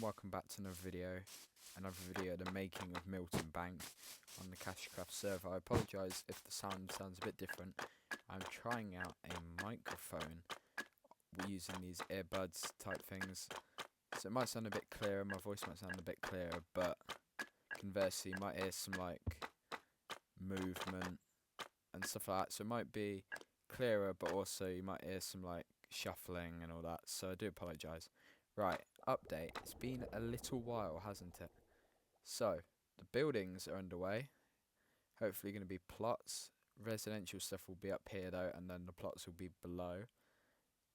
Welcome back to another video of the making of Milton Bank on the Cashcraft server. I apologise if the sound sounds a bit different. I'm trying out a microphone using these earbuds type things, so it might sound a bit clearer, my voice might sound a bit clearer, but conversely you might hear some like movement and stuff like that, so it might be clearer, but also you might hear some like shuffling and all that, so I do apologise. Right, update. It's been a little while, hasn't it? So, the buildings are underway. Hopefully going to be plots. Residential stuff will be up here though, and then the plots will be below.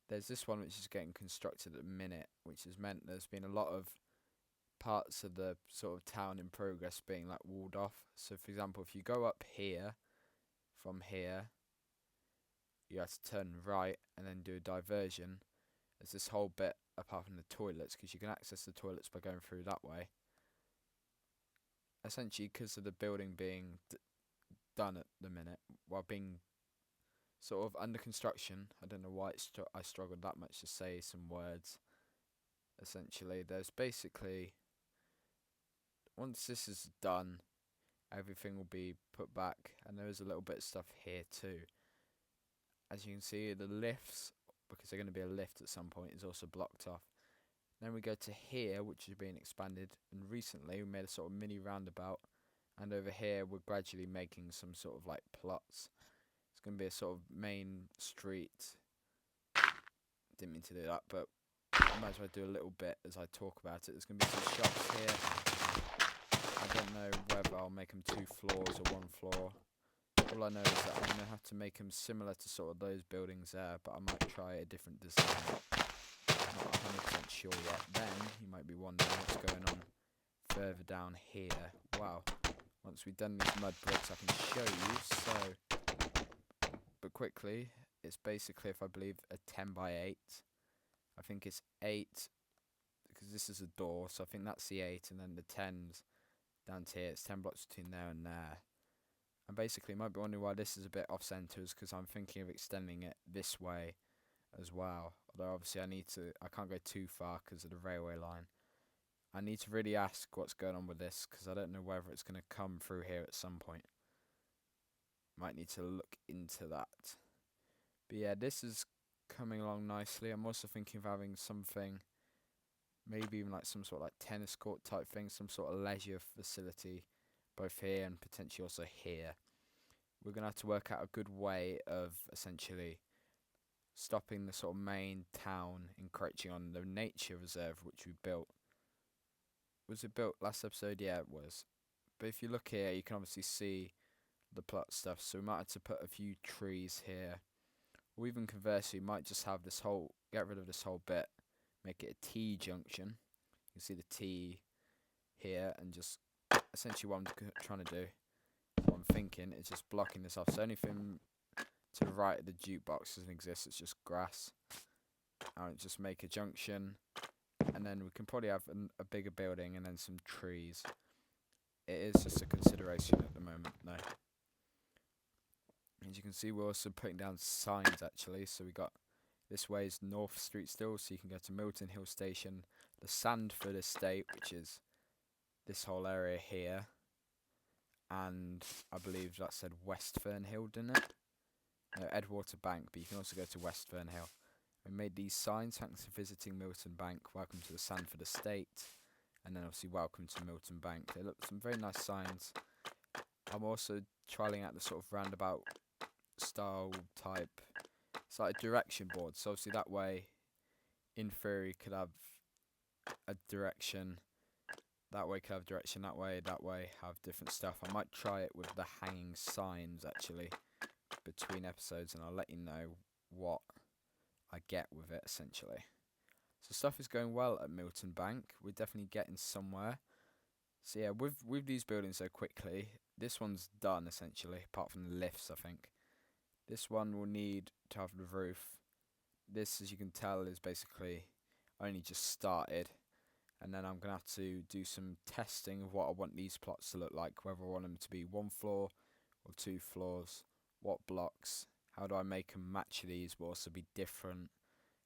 There's this one which is getting constructed at the minute, which has meant there's been a lot of parts of the sort of town in progress being like walled off. So for example, if you go up here, from here, you have to turn right and then do a diversion. There's this whole bit apart from the toilets, because you can access the toilets by going through that way. Essentially, because of the building being done at the minute, while being sort of under construction, I don't know why I struggled that much to say some words. Essentially, there's basically, once this is done, everything will be put back, and there is a little bit of stuff here too. As you can see, the lifts, because they're going to be a lift at some point, is also blocked off. Then we go to here, which is being expanded, and recently we made a sort of mini roundabout, and over here we're gradually making some sort of like plots. It's going to be a sort of main street. Didn't mean to do that, but I might as well do a little bit as I talk about it. There's going to be some shops here. I don't know whether I'll make them 2 floors or 1 floor. All I know is that I'm going to have to make them similar to sort of those buildings there, but I might try a different design. Not 100% sure yet. Then you might be wondering what's going on further down here. Wow, once we've done these mud bricks I can show you. So, but quickly, it's basically, if I believe, a 10 by 8. I think it's 8 because this is a door, so I think that's the 8, and then the 10's down to here. It's 10 blocks between there and there. And basically, you might be wondering why this is a bit off centre, is because I'm thinking of extending it this way as well. Although obviously I can't go too far because of the railway line. I need to really ask what's going on with this, because I don't know whether it's going to come through here at some point. Might need to look into that. But yeah, this is coming along nicely. I'm also thinking of having something, maybe even like some sort of like tennis court type thing, some sort of leisure facility, both here and potentially also here. We're going to have to work out a good way of essentially stopping the sort of main town encroaching on the nature reserve which we built. Was it built last episode? Yeah, it was. But if you look here, you can obviously see the plot stuff, so we might have to put a few trees here. Or even conversely, we might just have this whole, get rid of this whole bit, make it a T junction. You can see the T here, and just essentially what I'm trying to do, what I'm thinking, is just blocking this off. So anything to the right of the jukebox doesn't exist, it's just grass. I'll just make a junction, and then we can probably have a bigger building and then some trees. It is just a consideration at the moment, though. As you can see, we're also putting down signs actually. So we got, this way is North Street still, so you can go to Milton Hill Station, the Sandford Estate, which is this whole area here, and I believe that said Westfern Hill, didn't it? No, Edgewater Bank, but you can also go to Westfern Hill. We made these signs: thanks for visiting Milton Bank, welcome to the Sandford Estate, and then obviously welcome to Milton Bank. They look some very nice signs. I'm also trialing out the sort of roundabout style type. It's like a direction board, so obviously that way, in theory, could have a direction. That way could have direction, that way have different stuff. I might try it with the hanging signs actually between episodes, and I'll let you know what I get with it essentially. So stuff is going well at Milton Bank. We're definitely getting somewhere. So yeah, with these buildings so quickly, this one's done essentially, apart from the lifts I think. This one will need to have the roof. This, as you can tell, is basically only just started. And then I'm going to have to do some testing of what I want these plots to look like, whether I want them to be 1 floor or 2 floors, what blocks, how do I make them match these but also be different,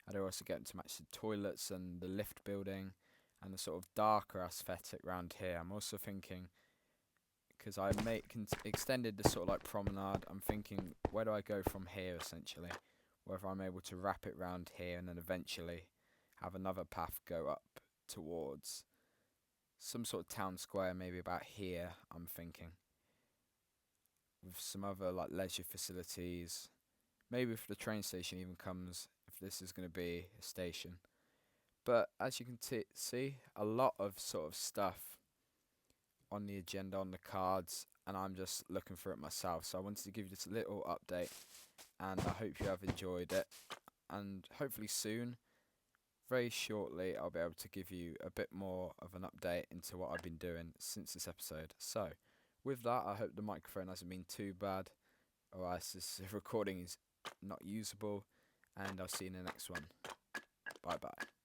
how do I also get them to match the toilets and the lift building, and the sort of darker aesthetic round here. I'm also thinking, because I extended the sort of like promenade, I'm thinking, where do I go from here essentially? Whether I'm able to wrap it round here and then eventually have another path go up towards some sort of town square, maybe about here, I'm thinking. With some other like leisure facilities. Maybe if the train station even comes, if this is going to be a station. But as you can see, a lot of sort of stuff on the agenda, on the cards, and I'm just looking for it myself. So I wanted to give you this little update, and I hope you have enjoyed it. And hopefully soon, very shortly, I'll be able to give you a bit more of an update into what I've been doing since this episode. So, with that, I hope the microphone hasn't been too bad, or else this recording is not usable, and I'll see you in the next one. Bye bye.